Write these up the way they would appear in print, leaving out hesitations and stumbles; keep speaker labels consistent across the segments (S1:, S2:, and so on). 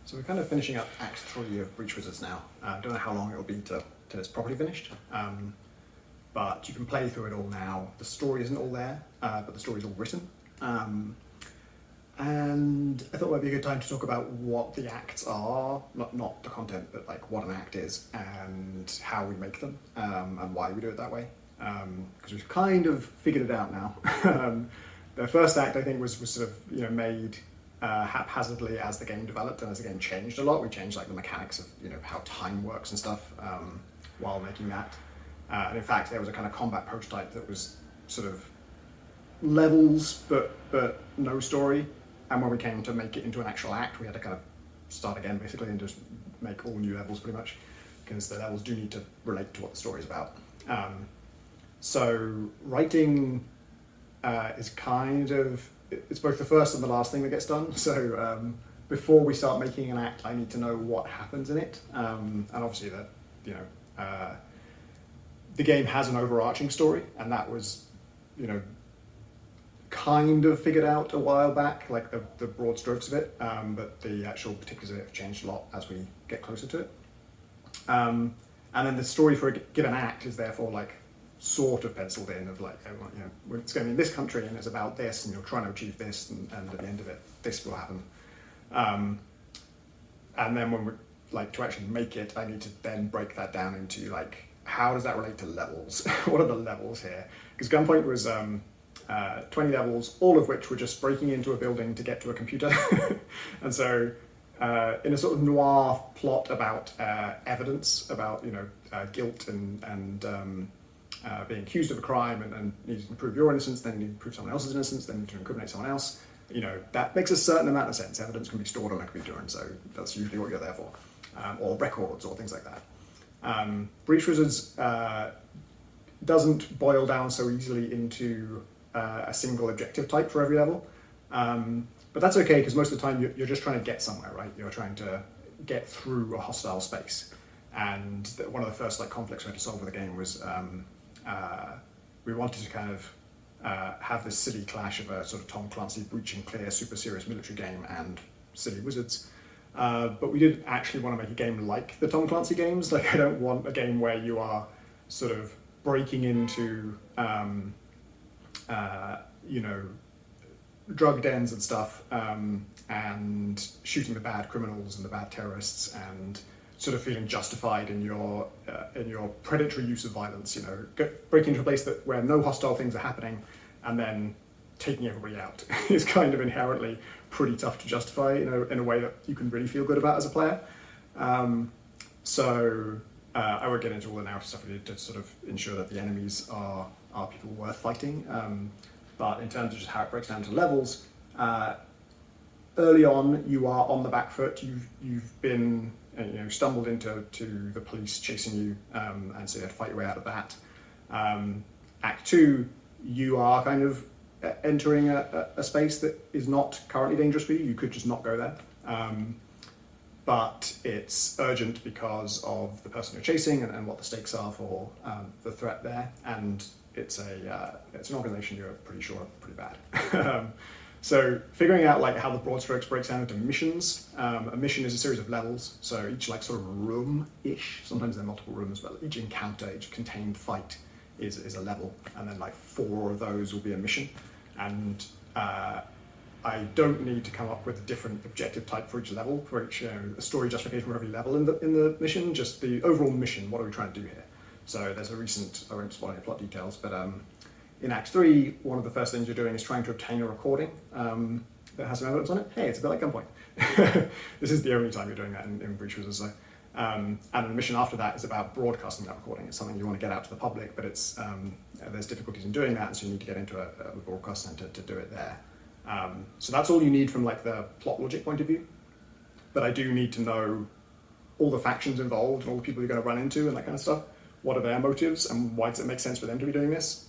S1: So we're kind of finishing up Act 3 of Breach Wizards now. I don't know how long it'll be till it's properly finished, but you can play through it all now. The story isn't all there, but the story's all written. And I thought it might be a good time to talk about what the acts are, not the content, but like what an act is and how we make them, and why we do it that way. Because we've kind of figured it out now. The first act, I think, was sort of made haphazardly as the game developed and as the game changed a lot. We changed like the mechanics of how time works and stuff while making that. And in fact, there was a kind of combat prototype that was sort of levels but no story. And when we came to make it into an actual act, we had to kind of start again basically and just make all new levels pretty much, because the levels do need to relate to what the story is about. So writing is kind of, it's both the first and the last thing that gets done. So before we start making an act, I need to know what happens in it. And obviously that, the game has an overarching story, and that was, kind of figured out a while back, like the broad strokes of it, but the actual particulars of it have changed a lot as we get closer to it. And then the story for a given act is therefore like sort of penciled in of like, it's going to be in this country and it's about this and you're trying to achieve this and at the end of it, this will happen. And then when we're like to actually make it, I need to then break that down into like, how does that relate to levels? What are the levels here? Because Gunpoint was 20 levels, all of which were just breaking into a building to get to a computer. And so in a sort of noir plot about evidence, about guilt and being accused of a crime and needing to prove your innocence, then you need to prove someone else's innocence, then you need to incriminate someone else. That makes a certain amount of sense. Evidence can be stored on a computer, and so that's usually what you're there for, or records or things like that. Breach Wizards doesn't boil down so easily into a single objective type for every level. But that's okay, because most of the time you're just trying to get somewhere, right? You're trying to get through a hostile space. And one of the first conflicts we had to solve with the game was we wanted to kind of have this silly clash of a sort of Tom Clancy breach and clear super serious military game and silly wizards. But we didn't actually want to make a game like the Tom Clancy games. Like, I don't want a game where you are sort of breaking into drug dens and stuff, and shooting the bad criminals and the bad terrorists, and sort of feeling justified in your predatory use of violence. Breaking into a place where no hostile things are happening, and then taking everybody out is kind of inherently pretty tough to justify, in a way that you can really feel good about as a player. So I won't get into all the narrative stuff we did to sort of ensure that the enemies are people worth fighting. But in terms of just how it breaks down to levels, early on you are on the back foot. You've been stumbled into the police chasing you, and so you have to fight your way out of that. Act 2, you are kind of entering a space that is not currently dangerous for you. You could just not go there. But it's urgent because of the person you're chasing and what the stakes are for the threat there. And it's an organization you're pretty sure are pretty bad. So figuring out how the broad strokes breaks down into missions. A mission is a series of levels. So each sort of room-ish, sometimes there are multiple rooms, but each encounter, each contained fight is a level. And then 4 of those will be a mission. And I don't need to come up with a different objective type for each level, for each a story justification for every level in the mission, just the overall mission, what are we trying to do here? So there's a recent, I won't spoil any plot details, but in Act 3, one of the first things you're doing is trying to obtain a recording that has some evidence on it. Hey, it's a bit like Gunpoint. This is the only time you're doing that in Breach Wizards. And the mission after that is about broadcasting that recording. It's something you want to get out to the public, but it's there's difficulties in doing that, and so you need to get into a broadcast center to do it there. So that's all you need from the plot logic point of view. But I do need to know all the factions involved and all the people you're going to run into and that kind of stuff. What are their motives and why does it make sense for them to be doing this?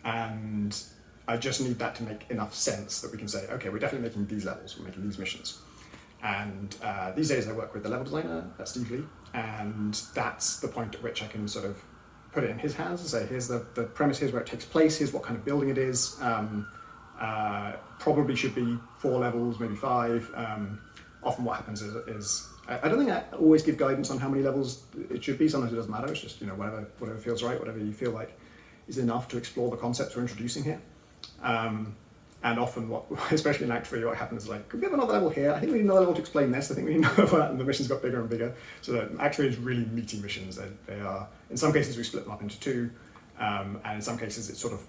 S1: And I just need that to make enough sense that we can say, okay, we're definitely making these levels, we're making these missions. And these days I work with the level designer, Steve Lee, and that's the point at which I can sort of put it in his hands and say, here's the premise, here's where it takes place, here's what kind of building it is. Probably should be 4 levels, maybe 5. often what happens is I don't think I always give guidance on how many levels it should be. Sometimes it doesn't matter. It's just, whatever feels right, whatever you feel like is enough to explore the concepts we're introducing here. And often, especially in Act 3, what happens is like, could we have another level here? I think we need another level to explain this. I think we need another that, and the missions got bigger and bigger. So that Act 3 is really meaty missions. They are, in some cases, we split them up into two, and in some cases, it's sort of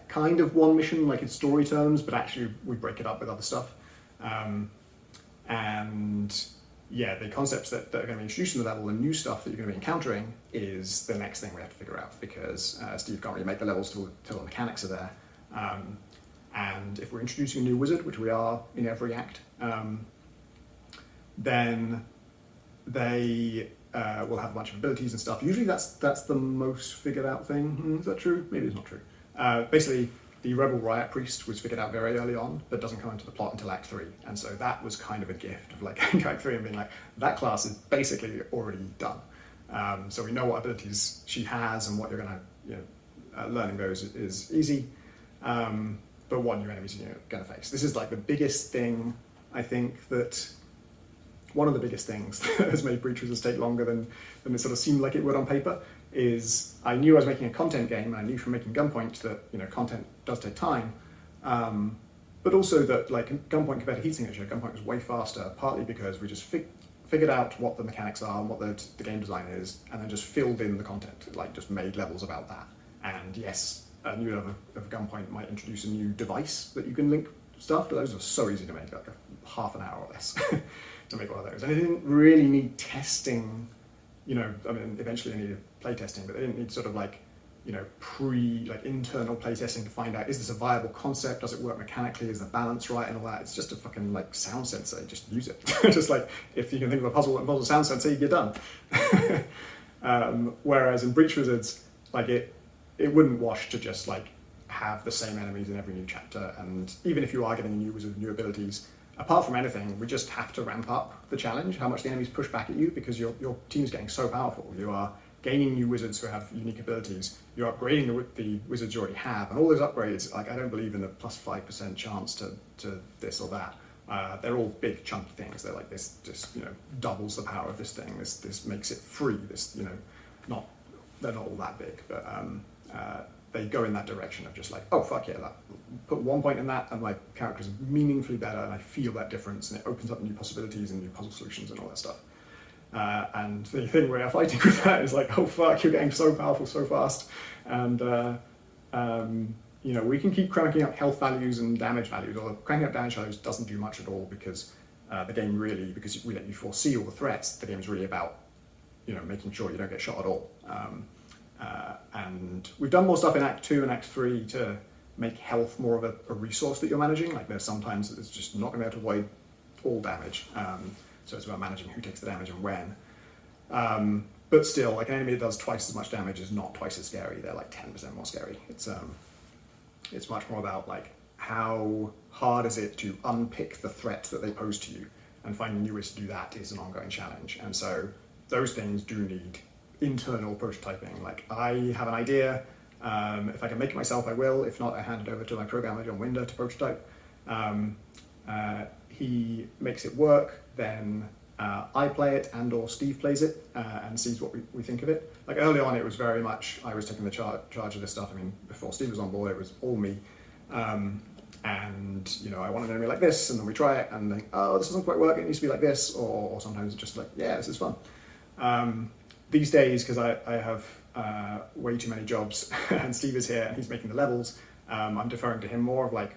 S1: kind of one mission, like in story terms, but actually we break it up with other stuff. And yeah, the concepts that are going to be introduced in the level, the new stuff that you're going to be encountering, is the next thing we have to figure out, because Steve can't really make the levels till the mechanics are there. And if we're introducing a new wizard, which we are in every act, then they will have a bunch of abilities and stuff. Usually that's the most figured out thing. Is that true? Maybe it's not true. Basically, the Rebel Riot Priest was figured out very early on, but doesn't come into the plot until Act 3. And so that was kind of a gift of like Act 3 and being like, that class is basically already done. So we know what abilities she has, and what you're going to, learning those is easy. But what new enemies you're going to face. This is like the biggest thing, I think, one of the biggest things that has made Breach Wizards take longer than it sort of seemed like it would on paper, is I knew I was making a content game, and I knew from making Gunpoint that content does take time, but also that like Gunpoint compared to Heat Signature, Gunpoint was way faster, partly because we just figured out what the mechanics are and what the game design is, and then just filled in the content, like just made levels about that. And yes, a new level of Gunpoint might introduce a new device that you can link stuff, but those are so easy to make, like a half an hour or less to make one of those. And it didn't really need testing, eventually they needed play testing, but they didn't need sort of like, internal play testing to find out, is this a viable concept? Does it work mechanically? Is the balance right? And all that. It's just a fucking like sound sensor. Just use it. Just like if you can think of a puzzle that involves a sound sensor, you're done. Whereas in Breach Wizards, like it wouldn't wash to just like have the same enemies in every new chapter. And even if you are getting a new wizard, new abilities, apart from anything, we just have to ramp up the challenge, how much the enemies push back at you, because your team is getting so powerful. You are gaining new wizards who have unique abilities. You're upgrading the wizards you already have, and all those upgrades, like I don't believe in the plus 5% chance to this or that. They're all big chunky things. They're like this just doubles the power of this thing. This makes it free. They're not all that big, but they go in that direction of just like, oh fuck yeah, put 1 point in that and my character is meaningfully better, and I feel that difference, and it opens up new possibilities and new puzzle solutions and all that stuff. And the thing we're fighting with that is like, oh fuck, you're getting so powerful so fast, and we can keep cranking up health values and damage values, although cranking up damage values doesn't do much at all, because the game really, because we let you foresee all the threats, the game's really about making sure you don't get shot at all. And we've done more stuff in Act 2 and Act 3 to make health more of a resource that you're managing. Like there's sometimes it's just not going to be able to avoid all damage. So it's about managing who takes the damage and when. But still, like an enemy that does twice as much damage is not twice as scary. They're like 10% more scary. It's much more about like how hard is it to unpick the threat that they pose to you, and finding new ways to do that is an ongoing challenge. And so those things do need internal prototyping. Like I have an idea, if I can make it myself I will, if not I hand it over to my programmer John Winder to prototype. He makes it work, then I play it and or Steve plays it and sees what we think of it. Like early on it was very much I was taking the charge of this stuff. I mean, before Steve was on board it was all me. And I want an enemy like this, and then we try it and think, oh, this doesn't quite work, it needs to be like this, or sometimes it's just like, yeah, this is fun. These days, because I have way too many jobs and Steve is here and he's making the levels, I'm deferring to him more of like,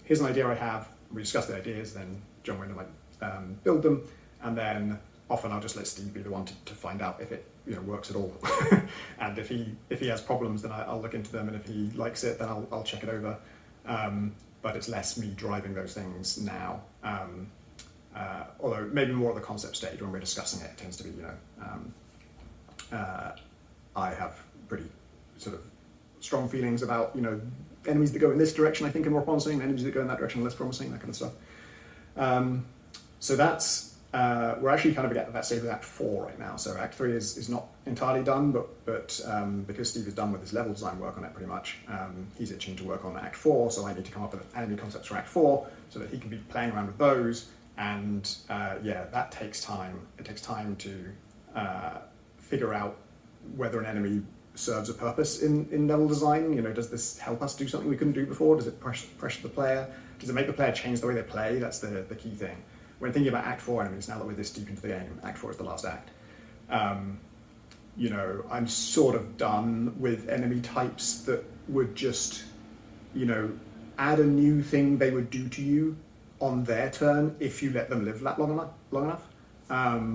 S1: here's an idea I have, we discuss the ideas, then John Winder might build them, and then often I'll just let Steve be the one to find out if it works at all. And if he has problems, then I'll look into them, and if he likes it, then I'll check it over. But it's less me driving those things now. Although maybe more at the concept stage when we're discussing it, it tends to be, I have pretty sort of strong feelings about, enemies that go in this direction I think are more promising, enemies that go in that direction are less promising, that kind of stuff. So that's, we're actually kind of at that stage with Act 4 right now. So Act 3 is not entirely done, but because Steve is done with his level design work on it pretty much, he's itching to work on Act 4, so I need to come up with enemy concepts for Act 4 so that he can be playing around with those. And yeah, that takes time. It takes time to figure out whether an enemy serves a purpose in level design. You know, does this help us do something we couldn't do before? Does it pressure the player? Does it make the player change the way they play? That's the key thing. When thinking about Act 4 enemies, now that we're this deep into the game, Act 4 is the last act, you know, I'm sort of done with enemy types that would just, you know, add a new thing they would do to you on their turn if you let them live that long enough.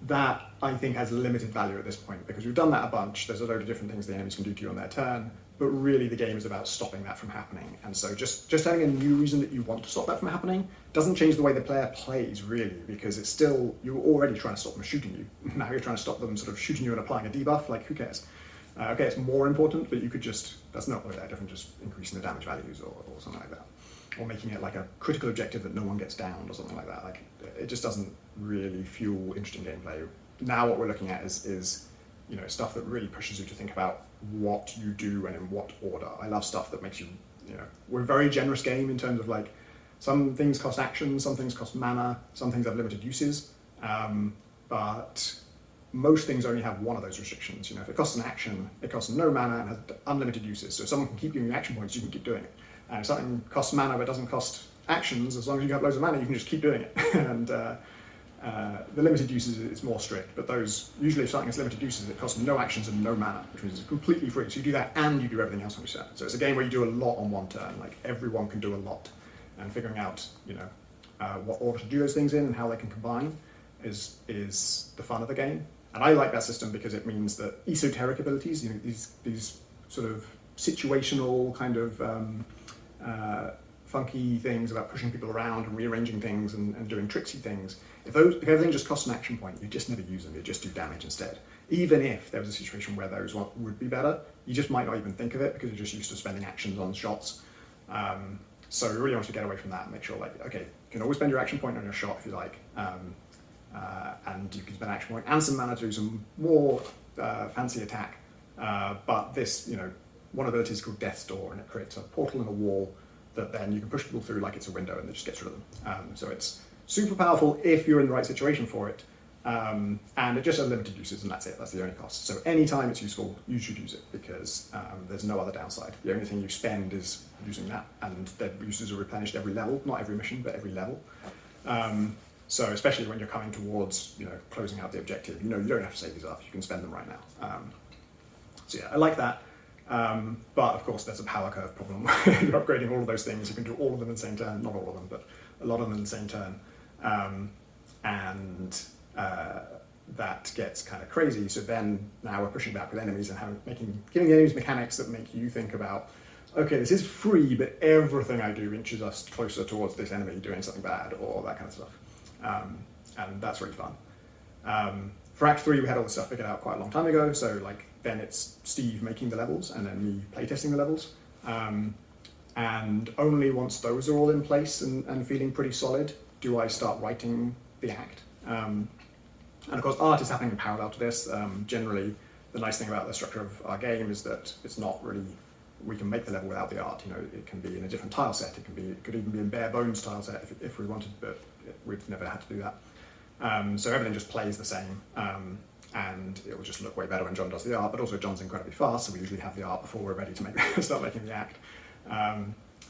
S1: That, I think, has limited value at this point, because we've done that a bunch. There's a load of different things the enemies can do to you on their turn, but really the game is about stopping that from happening. And so just having a new reason that you want to stop that from happening doesn't change the way the player plays, really, because it's still, you're already trying to stop them shooting you. Now you're trying to stop them sort of shooting you and applying a debuff, like, who cares? Okay, it's more important, but you could just, that's not really that different, just increasing the damage values or something like that. Or making it like a critical objective that no one gets downed or something like that. Like, it just doesn't really fuel interesting gameplay. Now what we're looking at is you know, stuff that really pushes you to think about what you do and in what order. I love stuff that makes you, you know, we're a very generous game in terms of like, some things cost action, some things cost mana, some things have limited uses, but most things only have one of those restrictions. You know, if it costs an action, it costs no mana and has unlimited uses. So if someone can keep giving you action points, you can keep doing it. And if something costs mana but doesn't cost actions, as long as you have loads of mana, you can just keep doing it. And the limited uses is more strict, but those, usually if something has limited uses, it costs no actions and no mana, which means it's completely free. So you do that and you do everything else on your turn. So it's a game where you do a lot on one turn, like everyone can do a lot. And figuring out, you know, what order to do those things in and how they can combine is the fun of the game. And I like that system because it means that esoteric abilities, you know, these sort of situational kind of funky things about pushing people around and rearranging things and doing tricksy things, if everything just costs an action point, you just never use them, you just do damage instead. Even if there was a situation where those would be better, you just might not even think of it because you're just used to spending actions on shots. So we really want to get away from that and make sure, like, okay, you can always spend your action point on your shot if you like, and you can spend action point and some mana to do some more fancy attack. But this, you know, one ability is called Death's Door, and it creates a portal in a wall that then you can push people through like it's a window, and it just gets rid of them. So it's super powerful if you're in the right situation for it, and it just has limited uses, and that's it. That's the only cost. So anytime it's useful, you should use it because there's no other downside. The only thing you spend is using that, and their uses are replenished every level, not every mission, but every level. So especially when you're coming towards, you know, closing out the objective, you know, you don't have to save these up. You can spend them right now. So yeah, I like that. But of course, there's a power curve problem. You're upgrading all of those things. You can do all of them in the same turn. Not all of them, but a lot of them in the same turn. That gets kind of crazy. So then now we're pushing back with enemies and giving enemies mechanics that make you think about, okay, this is free, but everything I do inches us closer towards this enemy doing something bad, or that kind of stuff. And that's really fun. For Act 3, we had all this stuff figured out quite a long time ago, so like then it's Steve making the levels and then me playtesting the levels. And only once those are all in place and feeling pretty solid do I start writing the act. And of course, art is happening in parallel to this. Generally, the nice thing about the structure of our game is that it's not really, we can make the level without the art. You know, it can be in a different tile set. It could even be in bare bones tile set if we wanted, but we've never had to do that. So everything just plays the same, and it will just look way better when John does the art, but also John's incredibly fast, so we usually have the art before we're ready to start making the act.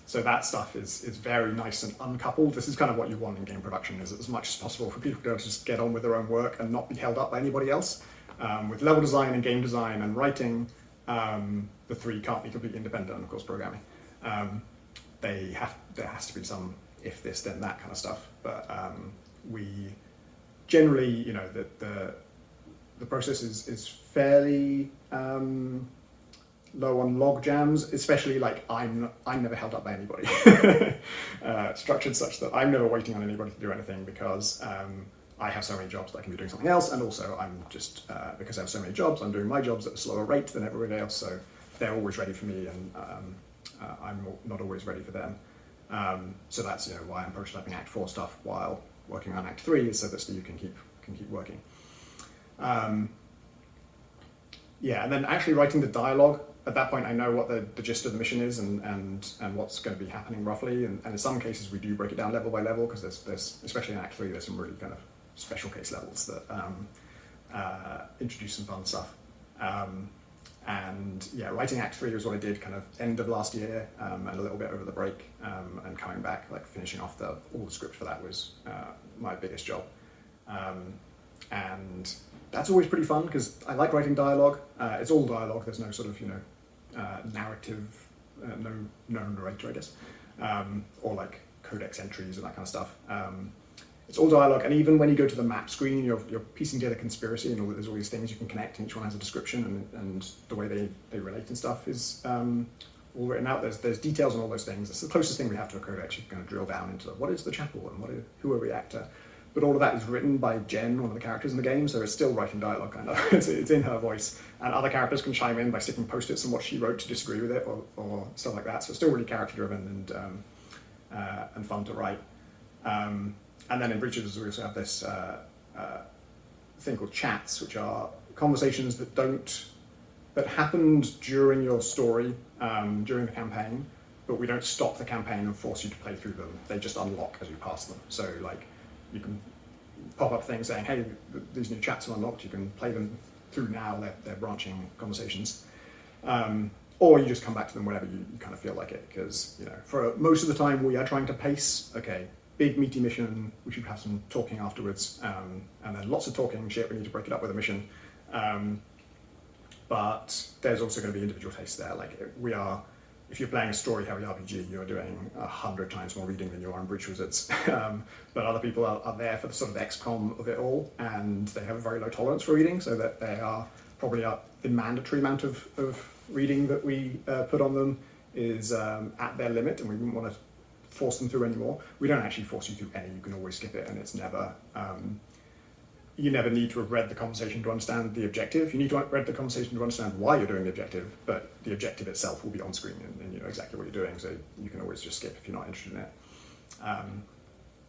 S1: So that stuff is very nice and uncoupled. This is kind of what you want in game production, is as much as possible for people to be able to just get on with their own work and not be held up by anybody else. With level design and game design and writing, the three can't be completely independent, and of course programming. There has to be some if this then that kind of stuff, but we generally, you know, the process is fairly low on log jams, especially like I'm never held up by anybody. Structured such that I'm never waiting on anybody to do anything because I have so many jobs that I can be doing something else, and also I'm just, because I have so many jobs, I'm doing my jobs at a slower rate than everybody else, so they're always ready for me and I'm not always ready for them. So that's, you know, why I'm prototyping Act 4 stuff while working on Act 3, is so that Steve can keep working. Yeah, and then actually writing the dialogue at that point I know what the gist of the mission is and what's going to be happening roughly, and in some cases we do break it down level by level, because there's especially in Act 3 there's some really kind of special case levels that introduce some fun stuff. And yeah, writing Act 3 was what I did kind of end of last year, and a little bit over the break, and coming back, like finishing off all the script for that was my biggest job. And that's always pretty fun, because I like writing dialogue. It's all dialogue, there's no sort of, narrative, no narrator, I guess, or like codex entries and that kind of stuff. It's all dialogue, and even when you go to the map screen, you're piecing together conspiracy, and there's all these things you can connect, and each one has a description, and the way they relate and stuff is all written out. There's details on all those things. It's the closest thing we have to a codex. You can kind of drill down into what is the chapel and who are we actor. But all of that is written by Jen, one of the characters in the game, so it's still writing dialogue, kind of. It's in her voice. And other characters can chime in by sticking post-its on what she wrote to disagree with it, or stuff like that. So it's still really character-driven and fun to write. And then in Breaches, we also have this thing called chats, which are conversations that happened during your story, during the campaign, but we don't stop the campaign and force you to play through them. They just unlock as you pass them. So like, you can pop up things saying, hey, these new chats are unlocked, you can play them through now, they're branching conversations. Or you just come back to them whenever you kind of feel like it, because for most of the time we are trying to pace, okay, big meaty mission, we should have some talking afterwards, and then lots of talking shit, we need to break it up with a mission. But there's also going to be individual tastes there. Like if you're playing a story-heavy RPG, you're doing 100 times more reading than you are in Breach Wizards. But other people are there for the sort of XCOM of it all, and they have a very low tolerance for reading, so that they are probably the mandatory amount of reading that we put on them is at their limit, and we wouldn't want to force them through anymore. We don't actually force you through any, you can always skip it, and it's never... you never need to have read the conversation to understand the objective. You need to have read the conversation to understand why you're doing the objective, but the objective itself will be on screen, and you know exactly what you're doing, so you can always just skip if you're not interested in it.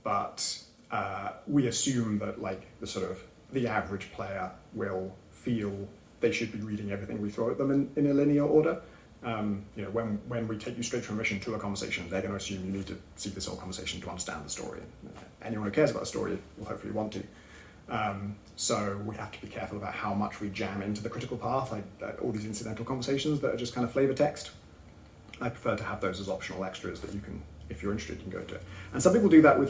S1: But we assume that like the average player will feel they should be reading everything we throw at them in a linear order. When we take you straight from a mission to a conversation, they're going to assume you need to see this whole conversation to understand the story. Anyone who cares about the story will hopefully want to. So we have to be careful about how much we jam into the critical path, like all these incidental conversations that are just kind of flavor text. I prefer to have those as optional extras that you can, if you're interested, you can go into it. And some people do that with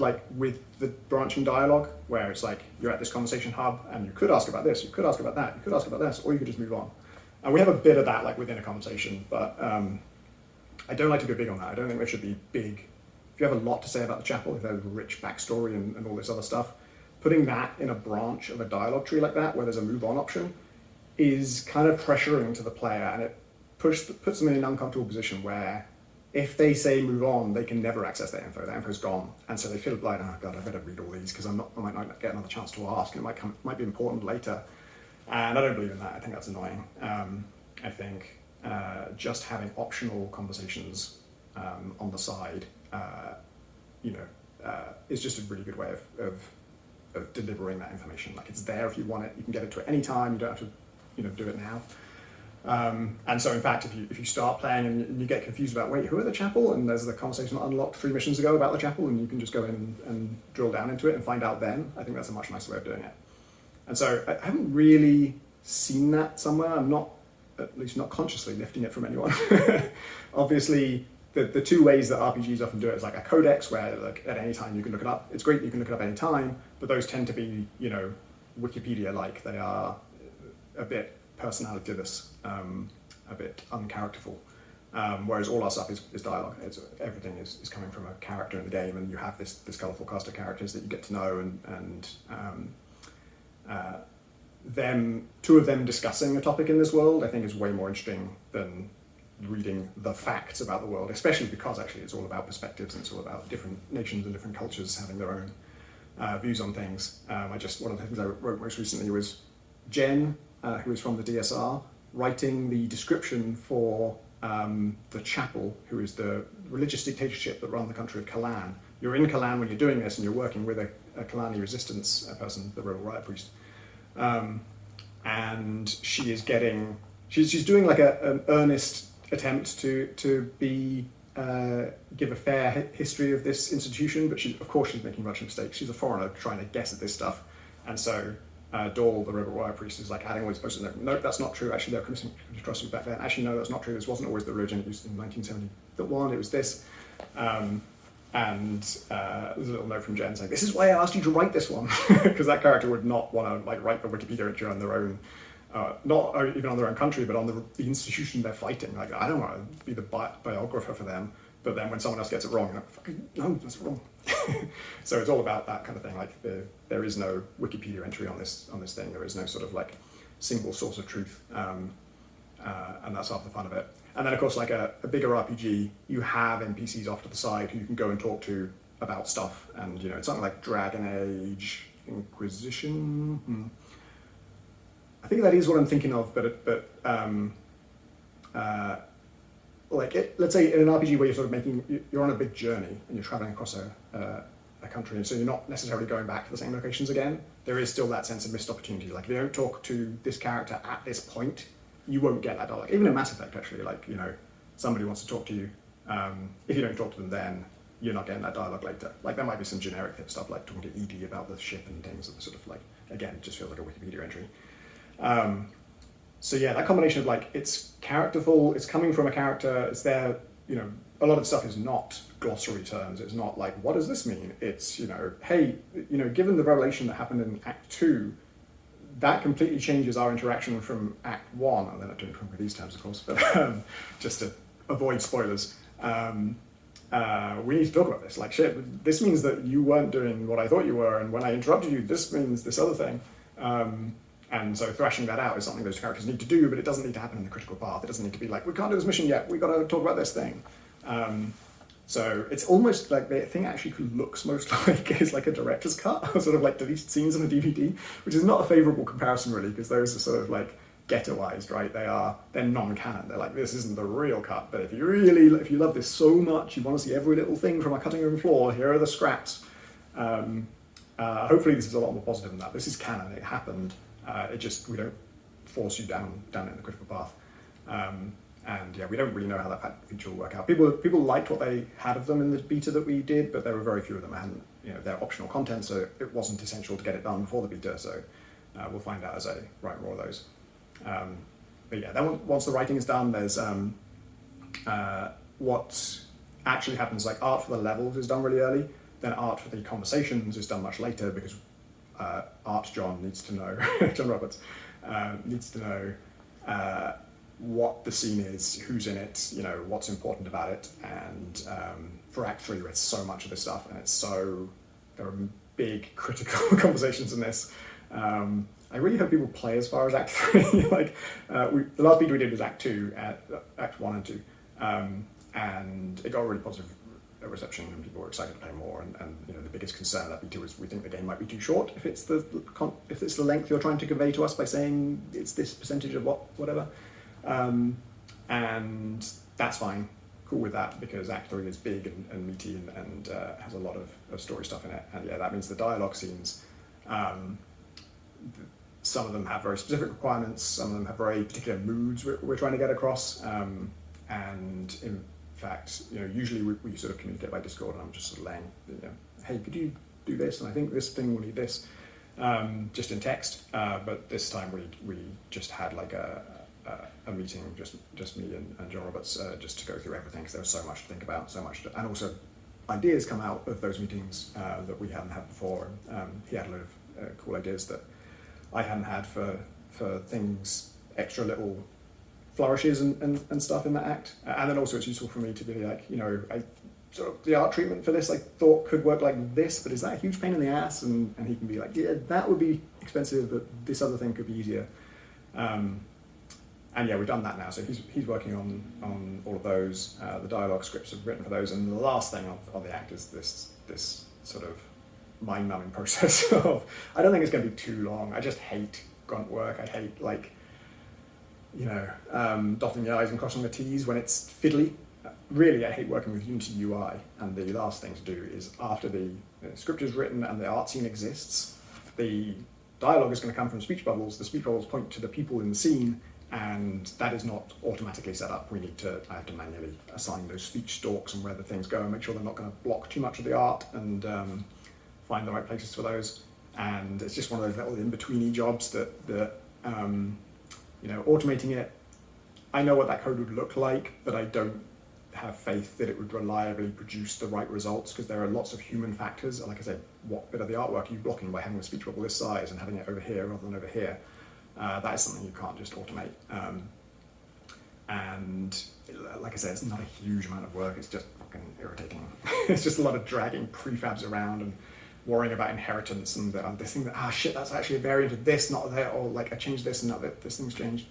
S1: the branching dialogue, where it's like you're at this conversation hub and you could ask about this, you could ask about that, you could ask about this, or you could just move on. And we have a bit of that like within a conversation, but I don't like to go big on that. I don't think there should be big. If you have a lot to say about the chapel, if there's a rich backstory and all this other stuff, putting that in a branch of a dialogue tree like that, where there's a move on option, is kind of pressuring to the player, and it puts them in an uncomfortable position where if they say move on, they can never access that info. That info's gone, and so they feel like, oh god, I better read all these because I might not get another chance to ask, and it might be important later. And I don't believe in that. I think that's annoying. I think just having optional conversations on the side, is just a really good way of delivering that information. Like, it's there if you want it. You can get it to it any time. You don't have to, do it now. And so, in fact, if you start playing and you get confused about, wait, who are the chapel? And there's the conversation that unlocked 3 missions ago about the chapel, and you can just go in and drill down into it and find out then. I think that's a much nicer way of doing it. And so I haven't really seen that somewhere. I'm not, at least not consciously, lifting it from anyone. Obviously, the 2 ways that RPGs often do it is like a codex, where like at any time you can look it up. It's great, you can look it up any time, but those tend to be, Wikipedia-like. They are a bit personality-less, a bit uncharacterful. Whereas all our stuff is dialogue. Everything is coming from a character in the game, and you have this colourful cast of characters that you get to know, and 2 of them discussing a topic in this world, I think, is way more interesting than reading the facts about the world, especially because actually it's all about perspectives, and it's all about different nations and different cultures having their own views on things. One of the things I wrote most recently was Jen, who is from the DSR, writing the description for the chapel, who is the religious dictatorship that run the country of Kalan. You're in Kalan when you're doing this, and you're working with a Kalani resistance person, the Rebel Riot Priest. And she is getting she's doing like an earnest attempt to be give a fair history of this institution, but of course she's making much mistakes. She's a foreigner trying to guess at this stuff, and so Dahl, the Rebel Wire priest, is like adding all these posts. Nope, that's not true. Actually, they're committing atrocities back then. Actually, no, that's not true. This wasn't always the religion used in 1971. It was this. And there's a little note from Jen saying, "This is why I asked you to write this one," because that character would not want to like write the Wikipedia entry on their own, not even on their own country, but on the institution they're fighting. Like, I don't want to be the biographer for them. But then when someone else gets it wrong, you're like, fucking, no, that's wrong. So it's all about that kind of thing. Like there is no Wikipedia entry on this thing. There is no sort of like single source of truth, and that's half the fun of it. And then of course, like a bigger RPG, you have NPCs off to the side who you can go and talk to about stuff. And you know, it's something like Dragon Age Inquisition. I think that is what I'm thinking of, let's say in an RPG where you're sort of you're on a big journey and you're traveling across a country, and so you're not necessarily going back to the same locations again. There is still that sense of missed opportunity. Like if you don't talk to this character at this point, you won't get that dialogue. Even in Mass Effect, actually, like, you know, somebody wants to talk to you. If you don't talk to them then, you're not getting that dialogue later. Like there might be some generic stuff like talking to ED about the ship and things that sort of like, again, it just feels like a Wikipedia entry. So yeah, that combination of like, it's characterful, it's coming from a character, it's there, you know, a lot of stuff is not glossary terms. It's not like, what does this mean? It's, you know, hey, you know, given the revelation that happened in Act 2, that completely changes our interaction from Act 1. And they're not doing it with these terms, of course, but just to avoid spoilers. We need to talk about this. Like, shit, this means that you weren't doing what I thought you were, and when I interrupted you, this means this other thing. And so thrashing that out is something those characters need to do, but it doesn't need to happen in the critical path. It doesn't need to be like, we can't do this mission yet, we've got to talk about this thing. So it's almost like the thing actually looks most like is like a director's cut, or sort of like deleted scenes on a DVD, which is not a favourable comparison really, because those are sort of like ghettoized, right? They're non-canon. They're like, this isn't the real cut, but if you love this so much, you want to see every little thing from our cutting room floor, here are the scraps. Hopefully this is a lot more positive than that. This is canon, it happened. We don't force you down it in the critical path. And yeah, we don't really know how that feature will work out. People liked what they had of them in the beta that we did, but there were very few of them. And they're optional content, so it wasn't essential to get it done before the beta. So we'll find out as I write more of those. But yeah, then once the writing is done, there's what actually happens. Like art for the levels is done really early. Then art for the conversations is done much later because Art John needs to know. John Roberts needs to know. What the scene is, who's in it, what's important about it, and for Act 3 there's so much of this stuff, and there are big critical conversations in this. I really hope people play as far as Act 3. The last beta we did was Act 2, Act 1 and 2, and it got a really positive reception, and people were excited to play more. And the biggest concern of that beta was we think the game might be too short if it's the length you're trying to convey to us by saying it's this percentage of whatever. And that's fine, cool with that, because Act 3 is big and meaty and has a lot of story stuff in it. And yeah, that means the dialogue scenes, some of them have very specific requirements, some of them have very particular moods we're trying to get across. And in fact, usually we sort of communicate by Discord, and I'm just sort of laying, hey, could you do this? And I think this thing will need this, just in text. But this time we just had like a meeting, just me and John Roberts, just to go through everything, because there was so much to think about, and also ideas come out of those meetings that we hadn't had before. He had a lot of cool ideas that I hadn't had for things, extra little flourishes and stuff in that act. And then also it's useful for me to be like, the art treatment for this I thought could work like this, but is that a huge pain in the ass? And he can be like, yeah, that would be expensive, but this other thing could be easier. And yeah, we've done that now. So he's working on all of those. The dialogue scripts are written for those. And the last thing of the act is this sort of mind-numbing process of, I don't think it's going to be too long. I just hate grunt work. I hate dotting the I's and crossing the T's when it's fiddly. Really, I hate working with Unity UI. And the last thing to do is after the script is written and the art scene exists, the dialogue is going to come from speech bubbles. The speech bubbles point to the people in the scene, and that is not automatically set up. I have to manually assign those speech stalks and where the things go and make sure they're not going to block too much of the art, and find the right places for those. And it's just one of those little in-betweeny jobs that automating it, I know what that code would look like, but I don't have faith that it would reliably produce the right results, because there are lots of human factors. Like I said, what bit of the artwork are you blocking by having a speech bubble this size and having it over here rather than over here? That is something you can't just automate. And like I said, it's not a huge amount of work, it's just fucking irritating. It's just a lot of dragging prefabs around and worrying about inheritance and this thing that, shit, that's actually a variant of this, not that, or like I changed this and not that this thing's changed.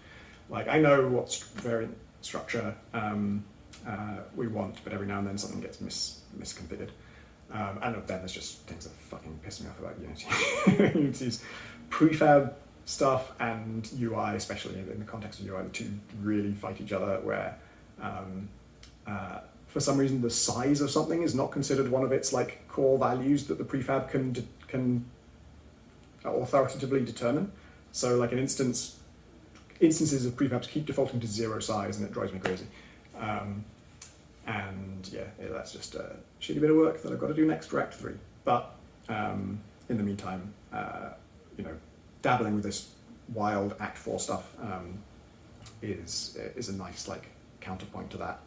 S1: Like I know what variant structure we want, but every now and then something gets misconfigured. And then there's just things that fucking piss me off about Unity. Unity's prefab stuff and UI, especially in the context of UI, the two really fight each other, where for some reason the size of something is not considered one of its like core values that the prefab can authoritatively determine. So like instances of prefabs keep defaulting to 0 size, and it drives me crazy. And yeah, that's just a shitty bit of work that I've got to do next for Act 3. But in the meantime, dabbling with this wild Act 4 stuff is a nice like counterpoint to that.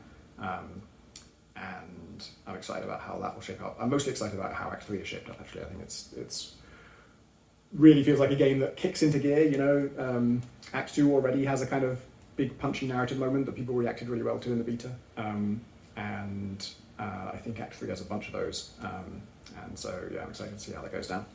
S1: And I'm excited about how that will shape up. I'm mostly excited about how Act 3 is shaped up, actually. I think it's really feels like a game that kicks into gear, Act 2 already has a kind of big punchy narrative moment that people reacted really well to in the beta. And I think Act 3 has a bunch of those. And so, yeah, I'm excited to see how that goes down.